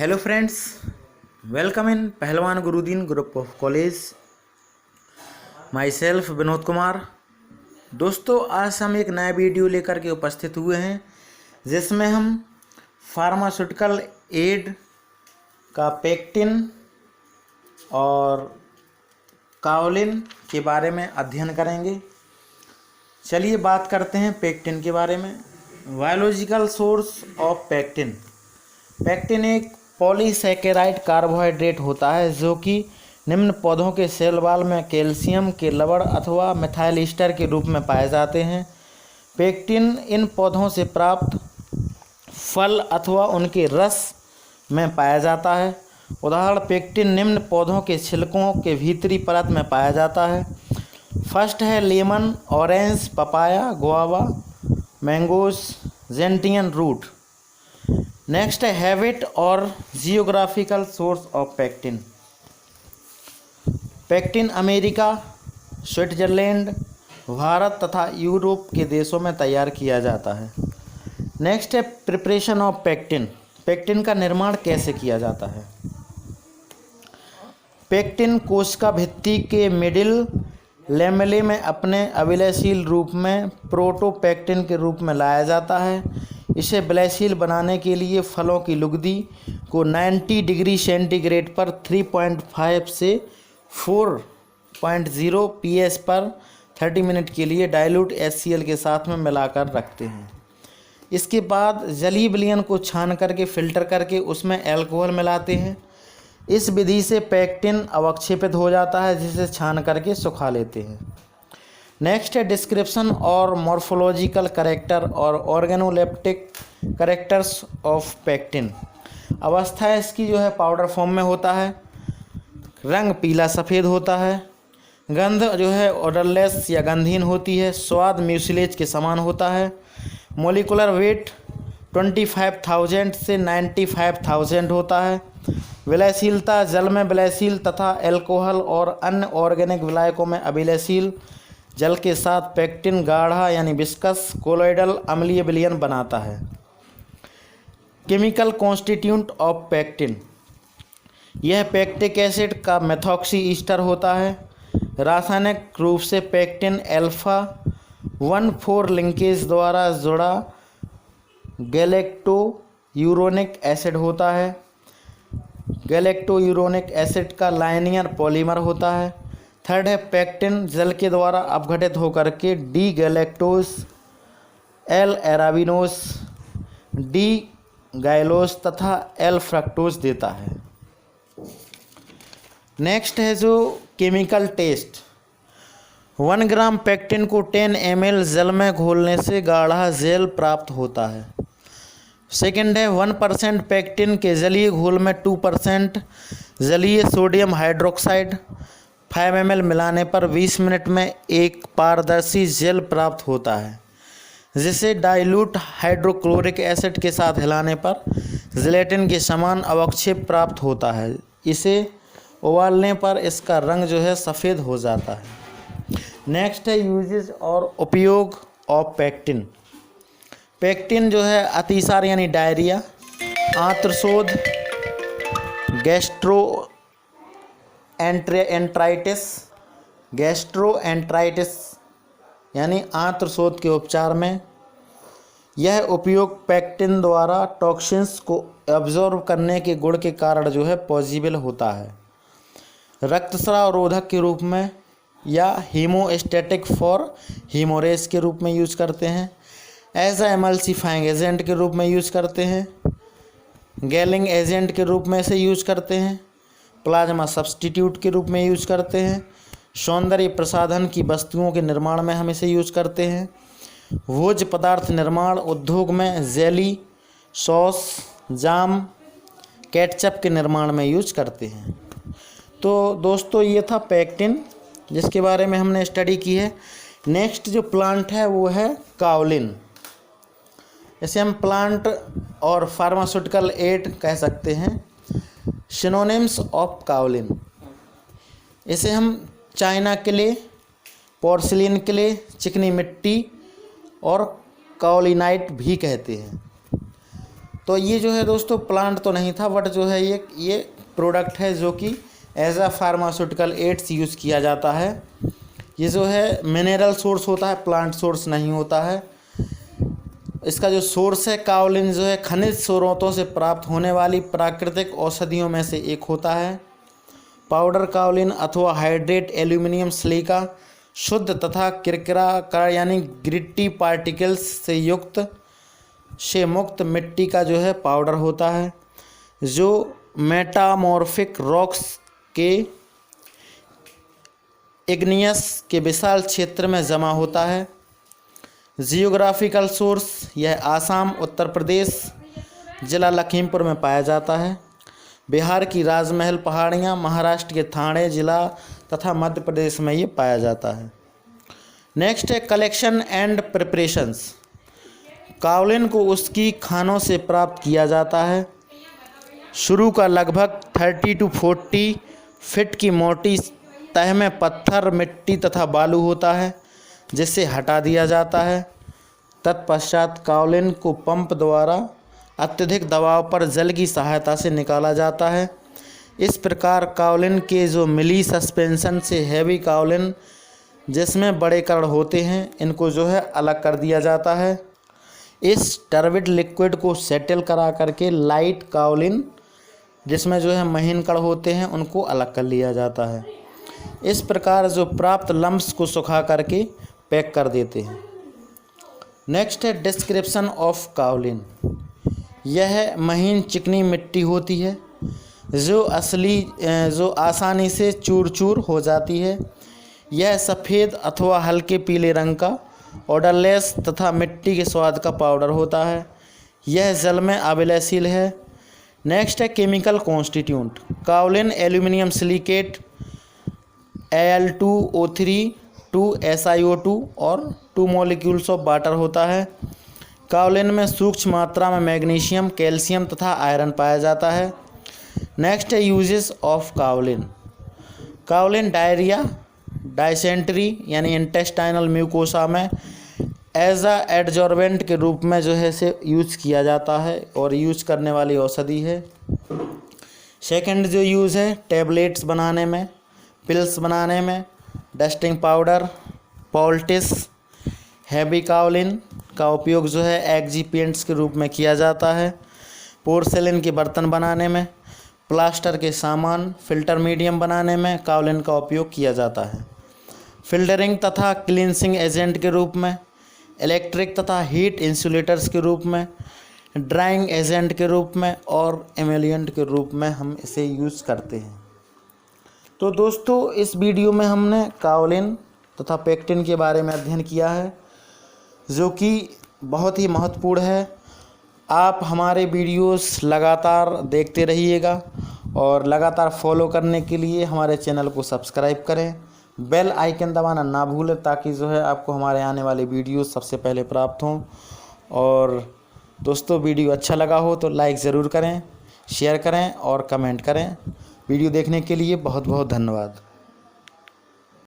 Hello friends, welcome in Pahalwan Gurudin group of college. Myself Vinod Kumar. दोस्तों, आज हम एक नया वीडियो लेकर के उपस्थित हुए हैं जिसमें हम फार्मास्यूटिकल एड का पेक्टिन और काओलिन के बारे में अध्ययन करेंगे। चलिए बात करते हैं पेक्टिन के बारे में। Biological source of pectin. Pectin एक पॉलीसैकेराइड कार्बोहाइड्रेट होता है जो कि निम्न पौधों के सेल वॉल में कैल्शियम के लवण अथवा मिथाइल ईस्टर के रूप में पाए जाते हैं। पेक्टिन इन पौधों से प्राप्त फल अथवा उनके रस में पाया जाता है। उदाहरण, पेक्टिन निम्न पौधों के छिलकों के भीतरी परत में पाया जाता है। फर्स्ट है lemon, orange, papaya, guava, mangoes, gentian root. Next है हैबिट और geographical source of pectin. Pectin America, Switzerland, Bharat तथा यूरोप के देशों में तैयार किया जाता है। नेक्स्ट है प्रिपरेशन ऑफ पेक्टिन। पेक्टिन का निर्माण कैसे किया जाता है। पेक्टिन कोशिका भित्ति के मिडिल लैमेले में अपने अविलयशील रूप में प्रोटोपेक्टिन के रूप में लाया जाता है। इसे विलयशील बनाने के लिए फलों की लुगदी को 90 डिग्री सेंटीग्रेड पर 3.5 से 4.0 pS पर 30 मिनट के लिए डाइल्यूट HCl के साथ में मिलाकर रखते हैं। इसके बाद जलीय विलयन को छान करके फिल्टर करके उसमें अल्कोहल मिलाते हैं। इस विधि से पेक्टिन अवक्षेपित हो जाता है जिसे छान करके सुखा लेते हैं। नेक्स्ट है डिस्क्रिप्शन और मॉर्फोलॉजिकल कैरेक्टर और ऑर्गेनोलेप्टिक कैरेक्टर्स ऑफ पेक्टिन। अवस्था इसकी जो है पाउडर फॉर्म में होता है। रंग पीला सफ़ेद होता है। गंध जो है ओडरलेस या गंधहीन होती है। स्वाद म्यूसिलेज के समान होता है। मोलिकुलर वेट 25,000 से 95,000 होता है। विलयशीलता जल में विलयशील तथा एल्कोहल और अन्य ऑर्गेनिक विलायकों में अविलयशील जल के साथ पेक्टिन गाढ़ा यानी विस्कस कोलोइडल अम्लीय विलयन बनाता है। Chemical constituent of pectin. यह पेक्टिक एसिड का मेथॉक्सी ईस्टर होता है। रासायनिक रूप से पेक्टिन अल्फा 1,4 लिंकेज द्वारा जुड़ा गैलेक्टो यूरोनिक एसिड होता है। गैलेक्टो यूरोनिक एसिड का लाइनियर पॉलीमर होता है। थर्ड है पेक्टिन जल के द्वारा अपघटित होकर के डी गैलेक्टोज, एल एराबिनोस, डी गाइलोस तथा एल फ्रक्टोज देता है। नेक्स्ट है जो केमिकल टेस्ट। 1 ग्राम पेक्टिन को 10 ml जल में घोलने से गाढ़ा जेल प्राप्त होता है। सेकेंड है 1% पेक्टिन के जलीय घोल में 2% जलीय सोडियम हाइड्रोक्साइड 5 ml मिलाने पर 20 मिनट में एक पारदर्शी जेल प्राप्त होता है जिसे डाइल्यूट हाइड्रोक्लोरिक एसिड के साथ हिलाने पर जिलेटिन के समान अवक्षेप प्राप्त होता है। इसे उबालने पर इसका रंग जो है सफ़ेद हो जाता है। नेक्स्ट है यूजेज और उपयोग ऑफ पेक्टिन। पेक्टिन जो है अतिसार यानी डायरिया, आंत्रशोथ, गैस्ट्रोएंट्राइटिस यानी आंत्रशोथ के उपचार में यह उपयोग पेक्टिन द्वारा टॉक्सिन्स को एब्जॉर्ब करने के गुण के कारण जो है पॉसिबल होता है। रक्तस्राव रोधक के रूप में या हीमोस्टैटिक फॉर हीमोरेज के रूप में यूज करते हैं। एज ए एमल्सिफाइंग एजेंट के रूप में यूज करते हैं। गैलिंग एजेंट के रूप में इसे यूज करते हैं। प्लाज्मा सब्सटीट्यूट के रूप में यूज करते हैं। सौंदर्य प्रसाधन की वस्तुओं के निर्माण में हम इसे यूज करते हैं। भोज्य पदार्थ निर्माण उद्योग में जेली, सॉस, जाम, केटचप के निर्माण में यूज करते हैं। तो दोस्तों, ये था पेक्टिन जिसके बारे में हमने स्टडी की है। नेक्स्ट जो प्लांट है वो है काओलिन। इसे हम प्लांट और फार्मास्यूटिकल एड कह सकते हैं। Synonyms of kaolin. इसे हम चाइना क्ले, पोर्सिलिन क्ले, चिकनी मिट्टी और काओलिनाइट भी कहते हैं। तो ये जो है दोस्तों प्लांट तो नहीं था, बट जो है ये प्रोडक्ट है जो कि as a pharmaceutical aids use किया जाता है। ये जो है मिनरल सोर्स होता है, प्लांट सोर्स नहीं होता है। इसका जो सोर्स है काओलिन जो है खनिज स्रोतों से प्राप्त होने वाली प्राकृतिक औषधियों में से एक होता है। पाउडर काओलिन अथवा हाइड्रेट एल्यूमिनियम सिलिका शुद्ध तथा किरकिरा यानी ग्रिट्टी पार्टिकल्स से मुक्त मिट्टी का जो है पाउडर होता है, जो मेटामॉर्फिक रॉक्स के इग्नियस के विशाल क्षेत्र में जमा होता है। जियोग्राफिकल सोर्स यह आसाम, उत्तर प्रदेश, जिला लखीमपुर में पाया जाता है। बिहार की राजमहल पहाड़ियाँ, महाराष्ट्र के ठाणे जिला तथा मध्य प्रदेश में ये पाया जाता है। नेक्स्ट है कलेक्शन एंड प्रिपरेशंस। काओलिन को उसकी खानों से प्राप्त किया जाता है। शुरू का लगभग 30 to 40 फीट की मोटी तह में पत्थर, मिट्टी तथा बालू होता है, जिसे हटा दिया जाता है। तत्पश्चात काओलिन को पंप द्वारा अत्यधिक दबाव पर जल की सहायता से निकाला जाता है। इस प्रकार काओलिन के जो मिली सस्पेंशन से हैवी काओलिन जिसमें बड़े कण होते हैं, इनको जो है अलग कर दिया जाता है। इस टर्बिड लिक्विड को सेटल करा करके लाइट काओलिन जिसमें जो है महीन कण होते हैं, उनको अलग कर लिया जाता है। इस प्रकार जो प्राप्त लम्प्स को सुखा करके पैक कर देते हैं। नेक्स्ट है डिस्क्रिप्शन ऑफ काओलिन। यह महीन चिकनी मिट्टी होती है जो आसानी से चूर चूर हो जाती है। यह सफ़ेद अथवा हल्के पीले रंग का ऑर्डरलेस तथा मिट्टी के स्वाद का पाउडर होता है। यह जल में अविलयशील है। नेक्स्ट है chemical constituent. Kaolin aluminium silicate Al2O3 2 SiO2 और 2 मॉलिक्यूल्स ऑफ वाटर होता है। काओलिन में सूक्ष्म मात्रा में मैग्नीशियम, कैल्शियम तथा आयरन पाया जाता है। नेक्स्ट है uses of kaolin. Kaolin diarrhoea, dysentery यानी इंटेस्टाइनल म्यूकोसा में एज अ एडजॉर्बेंट के रूप में जो है इसे यूज किया जाता है और यूज करने वाली औषधि है। सेकंड जो यूज़ है टैबलेट्स बनाने में, पिल्स बनाने में, डस्टिंग पाउडर, पॉल्टिस। हैवी काओलिन का उपयोग जो है एक्जीपिएंट्स के रूप में किया जाता है। पोर्सेलिन के बर्तन बनाने में, प्लास्टर के सामान, फिल्टर मीडियम बनाने में काओलिन का उपयोग किया जाता है। फिल्टरिंग तथा क्लींसिंग एजेंट के रूप में, इलेक्ट्रिक तथा हीट इंसुलेटर्स के रूप में, ड्राइंग एजेंट के रूप में और एमोलिएंट के रूप में हम इसे यूज़ करते हैं। तो दोस्तों इस वीडियो में हमने काओलिन तथा पेक्टिन के बारे में अध्ययन किया है, जो कि बहुत ही महत्वपूर्ण है। आप हमारे वीडियोस लगातार देखते रहिएगा और लगातार फॉलो करने के लिए हमारे चैनल को सब्सक्राइब करें, बेल आइकन दबाना ना भूलें, ताकि जो है आपको हमारे आने वाले वीडियो सबसे पहले प्राप्त हों। और दोस्तों वीडियो अच्छा लगा हो तो लाइक ज़रूर करें, शेयर करें और कमेंट करें। वीडियो देखने के लिए बहुत बहुत धन्यवाद।